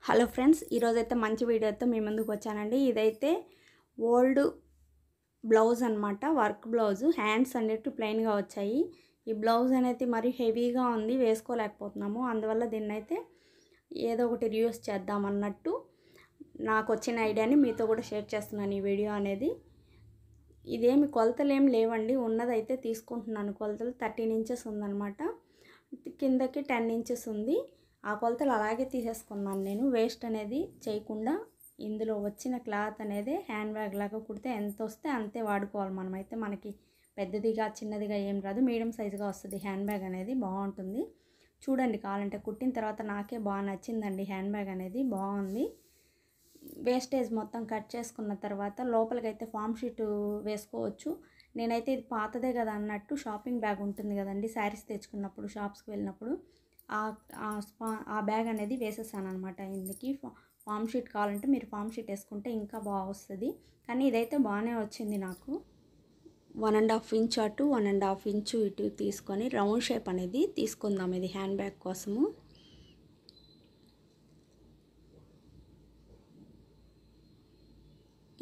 Hello friends, ఈరోజైతే మంచి వీడియోతో మీ ముందుకు వచ్చానండి. ఇదైతే ఓల్డ్ బ్లౌజ్ అనమాట, వర్క్ బ్లౌజ్. హ్యాండ్స్ అనేవి ప్లెయిన్గా వచ్చాయి. ఈ బ్లౌజ్ అనేది మరి హెవీగా ఉంది, వేసుకోలేకపోతున్నాము. అందువల్ల దీన్నైతే ఏదో ఒకటి రియూస్ చేద్దాం అన్నట్టు నాకు వచ్చిన ఐడియాని మీతో కూడా షేర్ చేస్తున్నాను. ఈ వీడియో అనేది ఇదేమి కొలతలు ఏం లేవండి, ఉన్నదైతే తీసుకుంటున్నాను. కొలతలు 13 ఇంచెస్ ఉందన్నమాట, కిందకి 10 ఇంచెస్ ఉంది. ఆ కొలతలు అలాగే తీసేసుకున్నాను నేను, వేస్ట్ అనేది చేయకుండా. ఇందులో వచ్చిన క్లాత్ అనేది హ్యాండ్ బ్యాగ్ లాగా కుడితే ఎంత వస్తే అంతే వాడుకోవాలి మనమైతే. మనకి పెద్దదిగా చిన్నదిగా ఏం రాదు, మీడియం సైజుగా వస్తుంది హ్యాండ్ బ్యాగ్ అనేది. బాగుంటుంది చూడండి, కావాలంటే. కుట్టిన తర్వాత నాకే బాగా నచ్చిందండి హ్యాండ్ బ్యాగ్ అనేది, బాగుంది. వేస్టేజ్ మొత్తం కట్ చేసుకున్న తర్వాత లోపలికైతే ఫామ్ షీట్ వేసుకోవచ్చు. నేనైతే ఇది పాతదే కదా అన్నట్టు షాపింగ్ బ్యాగ్ ఉంటుంది కదండి, శారీస్ తెచ్చుకున్నప్పుడు షాప్స్కి వెళ్ళినప్పుడు ఆ బ్యాగ్ అనేది వేసేసాను అనమాట. ఇందుకి ఫామ్ షీట్ కావాలంటే మీరు ఫామ్ షీట్ వేసుకుంటే ఇంకా బాగా వస్తుంది. కానీ ఇదైతే బాగానే వచ్చింది నాకు. 1.5 ఇంచ్ అటు 1.5 ఇంచు ఇటు తీసుకొని రౌండ్ షేప్ అనేది తీసుకుందాం ఇది హ్యాండ్ బ్యాగ్ కోసము.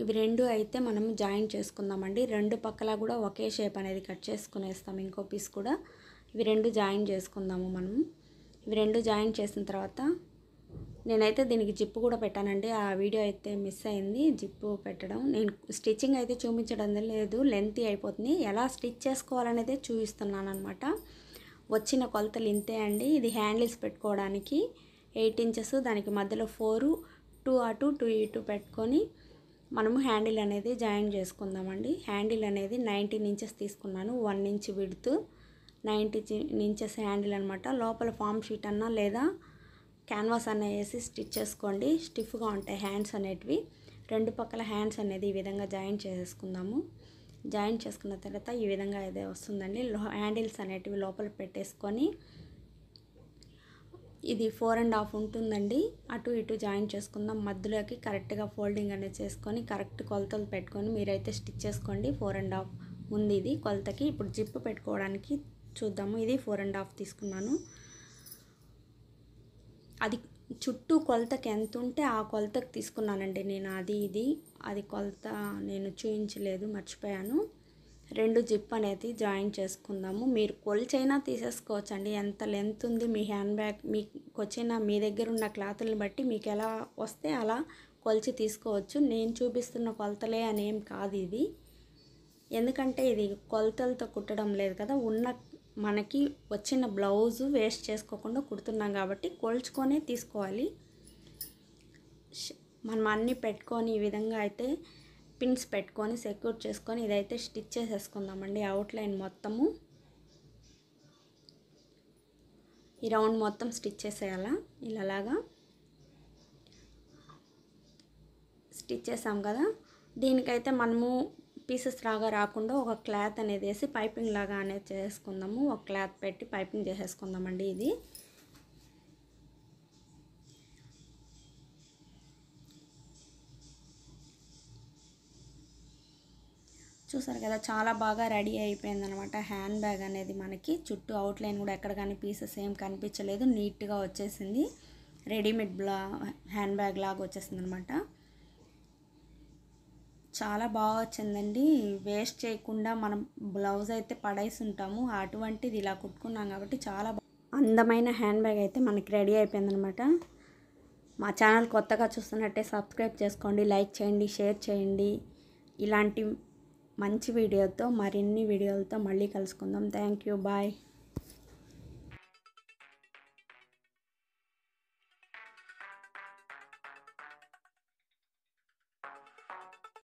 ఇవి రెండు అయితే మనం జాయిన్ చేసుకుందామండి. రెండు పక్కల కూడా ఒకే షేప్ అనేది కట్ చేసుకునేస్తాం. ఇంకో పీస్ కూడా ఇవి రెండు జాయిన్ చేసుకుందాము మనం. ఇవి రెండు జాయిన్ చేసిన తర్వాత నేనైతే దీనికి జిప్పు కూడా పెట్టానండి. ఆ వీడియో అయితే మిస్ అయింది, జిప్పు పెట్టడం. నేను స్టిచ్చింగ్ అయితే చూపించడం లేదు, లెంతీ అయిపోతుంది. ఎలా స్టిచ్ చేసుకోవాలనేదే చూపిస్తున్నాను అనమాట. వచ్చిన కొలతలు ఇంతే అండి. ఇది హ్యాండిల్స్ పెట్టుకోవడానికి 8 ఇంచెస్, దానికి మధ్యలో 4, 2 అటు 2 ఇటు పెట్టుకొని మనము హ్యాండిల్ అనేది జాయిన్ చేసుకుందామండి. హ్యాండిల్ అనేది 19 ఇంచెస్ తీసుకున్నాను, 1 ఇంచ్ విడ్త్, 90 ఇంచెస్ హ్యాండిల్ అనమాట. లోపల ఫామ్ షీట్ అన్నా లేదా క్యాన్వాస్ అన్న వేసి స్టిచ్ చేసుకోండి, స్టిఫ్గా ఉంటాయి హ్యాండ్స్ అనేటివి. రెండు పక్కల హ్యాండ్స్ అనేది ఈ విధంగా జాయిన్ చేసుకుందాము. జాయిన్ చేసుకున్న తర్వాత ఈ విధంగా అయితే వస్తుందండి. హ్యాండిల్స్ అనేటివి లోపల పెట్టేసుకొని ఇది 4.5 ఉంటుందండి, అటు ఇటు జాయిన్ చేసుకుందాం. మధ్యలోకి కరెక్ట్గా ఫోల్డింగ్ అనేది చేసుకొని కరెక్ట్ కొలతలు పెట్టుకొని మీరైతే స్టిచ్ చేసుకోండి. 4.5 ఉంది ఇది కొలతకి. ఇప్పుడు జిప్ పెట్టుకోవడానికి చూద్దాము. ఇది 4.5 తీసుకున్నాను. అది చుట్టూ కొలతకి ఎంత ఉంటే ఆ కొలతకి తీసుకున్నానండి నేను. అది కొలత నేను చూపించలేదు, మర్చిపోయాను. రెండు జిప్ అనేది జాయిన్ చేసుకుందాము. మీరు కొలిచైనా తీసేసుకోవచ్చండి, ఎంత లెంత్ ఉంది మీ హ్యాండ్ బ్యాగ్ మీకు వచ్చిన మీ దగ్గర ఉన్న క్లాతులను బట్టి మీకు ఎలా వస్తే అలా కొలిచి తీసుకోవచ్చు. నేను చూపిస్తున్న కొలతలే అనేం కాదు ఇది, ఎందుకంటే ఇది కొలతలతో కుట్టడం లేదు కదా, ఉన్న మనకి వచ్చిన బ్లౌజు వేస్ట్ చేసుకోకుండా కుడుతున్నాం కాబట్టి కొలుచుకొనే తీసుకోవాలి. మనం అన్నీ పెట్టుకొని ఈ విధంగా అయితే పిన్స్ పెట్టుకొని సెక్యూర్ చేసుకొని ఇదైతే స్టిచ్ చేసేసుకుందామండి. అవుట్లైన్ మొత్తము ఈ రౌండ్ మొత్తం స్టిచ్ చేసేయాల. ఇలాగా స్టిచ్ చేసాం కదా, దీనికైతే మనము పీసెస్ లాగా రాకుండా ఒక క్లాత్ అనేది వేసి పైపింగ్ లాగా అనేది చేసుకుందాము. ఒక క్లాత్ పెట్టి పైపింగ్ చేసేసుకుందామండి. ఇది చూసారు కదా, చాలా బాగా రెడీ అయిపోయింది అనమాట హ్యాండ్ బ్యాగ్ అనేది. మనకి చుట్టూ అవుట్లైన్ కూడా ఎక్కడ కానీ పీసెస్ ఏం కనిపించలేదు, నీట్గా వచ్చేసింది. రెడీమేడ్ హ్యాండ్ బ్యాగ్ లాగా వచ్చేసింది అనమాట. చాలా బాగా వచ్చిందండి. వేస్ట్ చేయకుండా మనం బ్లౌజ్ అయితే పడేసి ఉంటాము, అటువంటిది ఇలా కుట్టుకున్నాం కాబట్టి చాలా అందమైన హ్యాండ్ బ్యాగ్ అయితే మనకి రెడీ అయిపోయిందనమాట. మా ఛానల్ కొత్తగా చూస్తున్నట్టే సబ్స్క్రైబ్ చేసుకోండి, లైక్ చేయండి, షేర్ చేయండి. ఇలాంటి మంచి వీడియోతో మరిన్ని వీడియోలతో మళ్ళీ కలుసుకుందాం. Thank you, bye.